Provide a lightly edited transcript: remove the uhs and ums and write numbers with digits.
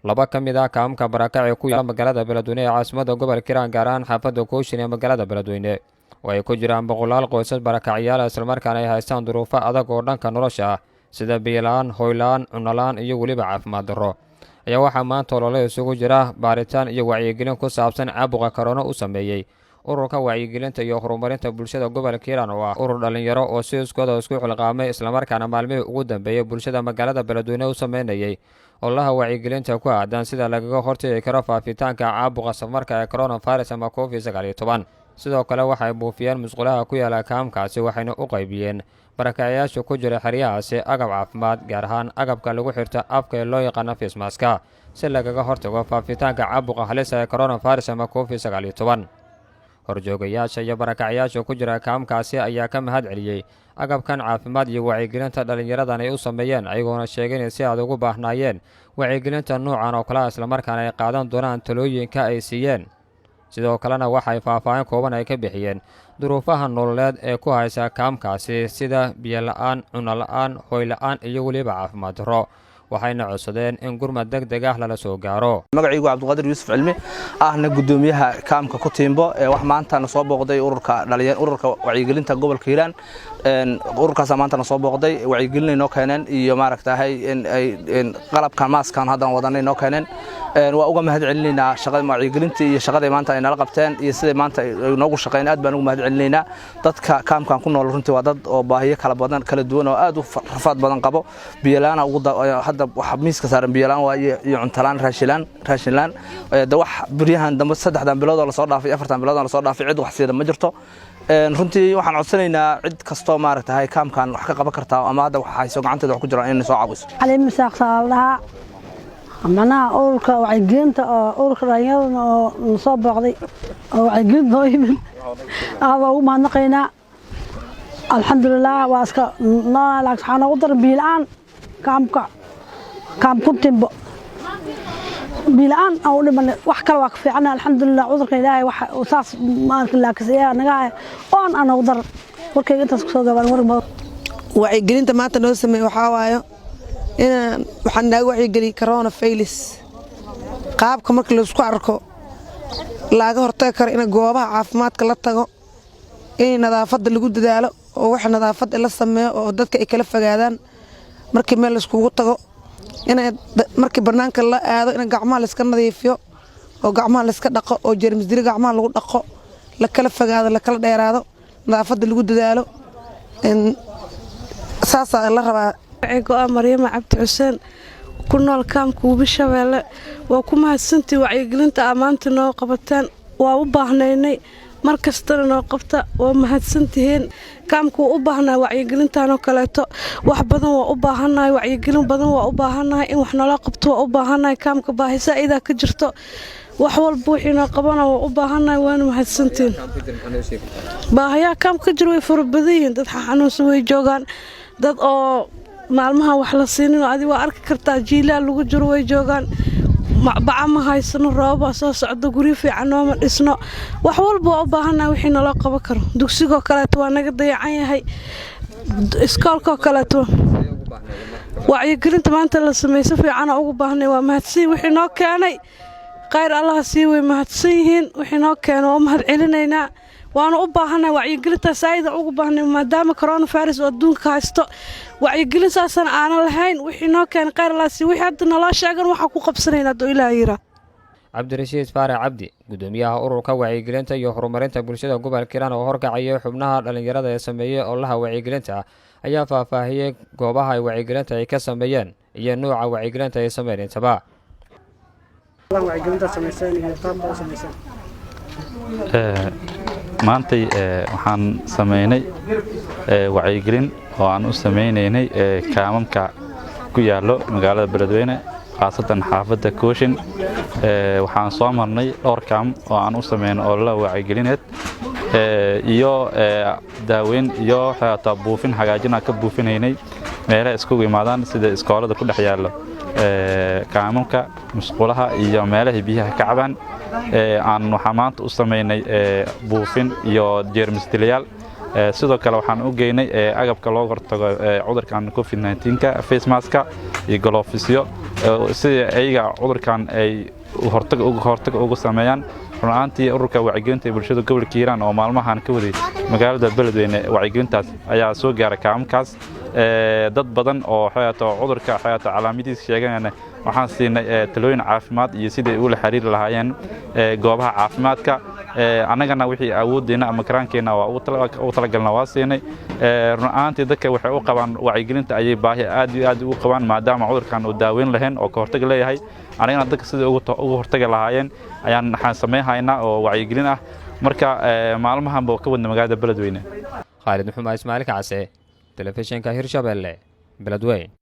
laba ka mid ah kaamka barakac ku yaala magaalada Beledweyne ee caasimadda gobolka Hiiraan gaar ahaan xaafadda Kooshin ee magaalada Beledweyne oo ay ku jiraan boqolaal qoysas barakacyaal isla markaana ay haystaan duruufo adag oo dhanka nolosha ah sida biyo la'aan, hoy la'aan, cunno la'aan iyo weliba caafimaad darro ayaa waxaa maanta olole isugu jira baaritaan iyo wacyigelin ku saabsan caabuqa corona u sameeyay ururka wacyi-gelinta iyo horumarinta bulshada gobolka Hiiraan oo ah urur dhalinyaro oo si iskooda isku xilqaamay isla markaana maalmihii ugu dambeeyay bulshada magaalada Beledweyne u sameynayay ololaha wacyi-gelinta ku aadan sida lagaga hortagi karo faafitaanka caabuqa safarka ee coronavirus ama Covid-19 sidoo kale waxay buufiyeen musqulaha ku yaala kaamkaasi waxayna u qaybiyeen barakacayaasha ku jira xeryahaasi agab caafimaad gaar ahaan agabka lagu xirto afka ee loo yaqaan face mask si lagaga hortago faafitaanka caabuqa halisa ee coronavirus ama Covid-19 horjoogayaasha iyo barakacayaasha ku jira kaamkaasi ayaa ka mahad celiyay agabkan caafimaad iyo wacyigelinta dhalinyaradan ay u sameeyeen ayagoona sheegeen si aad ugu baahnaayeen wacyigelinta noocan oo kale isla markaana ay qaadan doonaan talooyinka ay siiyeen sidoo kalena waxay faahfaahin kooban ay ka bixiyeen duruufaha nololeed ee ku haysa kaamkaasi sida biyo la'aan, cunno la'aan, hoy la'aan iyo weliba caafimaad darro waxayna codsadeen in gurmad degdeg ah lala soo gaaro magacaygu Cabdiqaadir Yuusuf Cilmi ahna gudoomiyaha kaamka ku tiimbo ee wax maanta na soo booqday ururka wacyi-gelinta gobolka Hiiraan ururkaas maanta na soo booqday wacyi-gelin inoo keeneen iyo maaragtahay in qalabka maaskan hadda wadanay inoo keeneen waa uga mahad celinaynaa shaqada wacyi-gelinta iyo shaqada maanta ay nala qabteen iyo sida maanta ay noogu shaqeeyeen aad baan ugu mahad celinaynaa dadka kaamkan ku nool runtii waa dad oo baahiyo kala duwan oo aad u rafaad badan qabo biyo la'aan ugu hadda waxa miiska saaran biyo la'aan waa iyo cunto la'aan raashin la'aan wax bariyahan dambe 3 bilood oo la soo dhaafay 4 bilood oo la soo dhaafay cid wax siida ma jirto runtii waxaan codsanaynaa cid kasto maaragtahay kaamkan wax ka qaban kartaa ama hadda waxa hayso gacanteeda wax ku jiraan inay soo caawiso علي مساق صالها معناها أورك وعجنت أورك رياض نصاب بعضي وعجنت ضايما هذا هو ما نقينا الحمد لله واسك لا لك سبحانه وتعالى بالآن كم كنت بالآن أو لما وحكر وقف عنا الحمد لله عذرك إلهي وصاص ما لك سيا نجاه أنا أقدر وركي أنت سكسوجا بالورق wacyi-gelinta maanta noo sameeyay waxa waayo waxaan naga wacyi-geli coronavirus qaabka marka la isku arko laga hortagi karo in goobaha caafimaadka la tago in nadaafadda lagu dadaalo oo wax nadaafad la sameeyo oo dadka ay kala fogaadaan markii meel iskugu tago in markii banaanka la aado in gacmaha la iska nadiifiyo oo gacmaha la iska dhaqo oo jeermis dil gacmaha lagu dhaqo la kala fogaado la kala dheeraado nadaafadda lagu dadaalo in saasa la rabaa aygo Maryama Cabdi Xuseen ku nool kaamka Uubishabeelle waa ku mahadsantii wacyi-gelinta amaanta noo qabataan waa u baahnaynay markastana noo qabta waa mahadsantihiin kaamku u baahnaa wacyi-gelintan oo kaleeto wax badan waa u baahanahay wacyi-gelin badan waa u baahanahay in wax nala qabto waa u baahanahay kaamka baahisa ida ka jirto wax walba wixii noo qabana waa u baahanahay waana mahadsantiin baahiyaha kaamka jiro way farbadayeen dad xanuunsan way joogaan dad oo maalmaha wax la siinin adiga waa arki kartaa jiilaal lagu jiro way joogaan baca ma haysano rooba soo socdo guri fiican oo dhisno wax walba waa u baahanaa wixii nala qaban karo dugsiga kale waa naga dayacan yahay iskoolka kale wacyi-gelinta maanta la sameeyay fiican oo ugu baahnay waa mahadsan wixii noo keenay qayr Allah sii way mahadsan yihiin wixii noo keenay oo mahad celinaynaa waana u baahanaa wacyi-gelinta saayida ugu baahnay maadaama coronavirus oo adduunka haysto wacyi-gelin saasan aan lahayn wixii noo keenay qayr Allah sii wixii hadda nala sheegan waxa ku qabsanaynaa doo Ilaahay yira Cabdirashiid Faarax Cabdi gudoomiyaha ururka wacyi-gelinta iyo horumarinta bulshada gobolka Hiiraan oo horkacaya xubnaha dhalinyarada ee sameeyay ololaha wacyi-gelinta ayaa faahfaahiyay goobaha ay wacyi-gelinta ay ka sameeyeen iyo nooca wacyi-gelinta ay sameeyeen intaba wacyi-gelinta sameeyeen iyo qaabka ay sameeyeen maantay waxaan sameeynay wacyi-gelin oo aan u sameynaynay kaamamka ku yaalo magaalada Beledweyne khaasatan xaafadda Kooshin waxaan soo marnay dhowr kaam oo aan u sameeyno olole wacyi-gelineed iyo daaweyn iyo xataa buufin hagaajina ka buufinaynay meelaha isku yimaadaan sida iskoolada ku dhex yaalo kaamamka musqulaha iyo meelaha biyaha ka cabaan aan waxa maanta u sameeynay buufin iyo jeermis dilayaal sidoo kale waxaan u geynay agabka loo hortago cudurkan Covid-19 face mask iyo gloves si ayaga cudurkan ay hortag ugu sameeyaan runtii ururka wacyi-gelinta bulshada gobolka Hiiraan oo maalmahan ka waday magaalada Beledweyne wacyi-gelintaas ayaa soo gaaray kaamkaas dad badan oo cudurka calaamadihiisa sheeganayna waxaan siinay talooyin caafimaad iyo sidii uu la xiriir lahaayeen goobaha caafimaadka annagana wixii awooddeena ama karaankeena waa u talagalna waa siinay runtii dadka waxay u qabaan wacyi-gelinta ayay baahi aad ugu qabaan maadaama cudurkan uu daaweyn lahayn oo ka hortag leeyahay anagana dadka sidii ugu hortagi lahaayeen waxaan sameeyhaynaa oo wacyi-gelin ah marka maalmahan baa ka wadna magaalada Beledweyne Khalid Maxamed Ismaaciil Kacse telefishinka Hirshabelle Beledweyne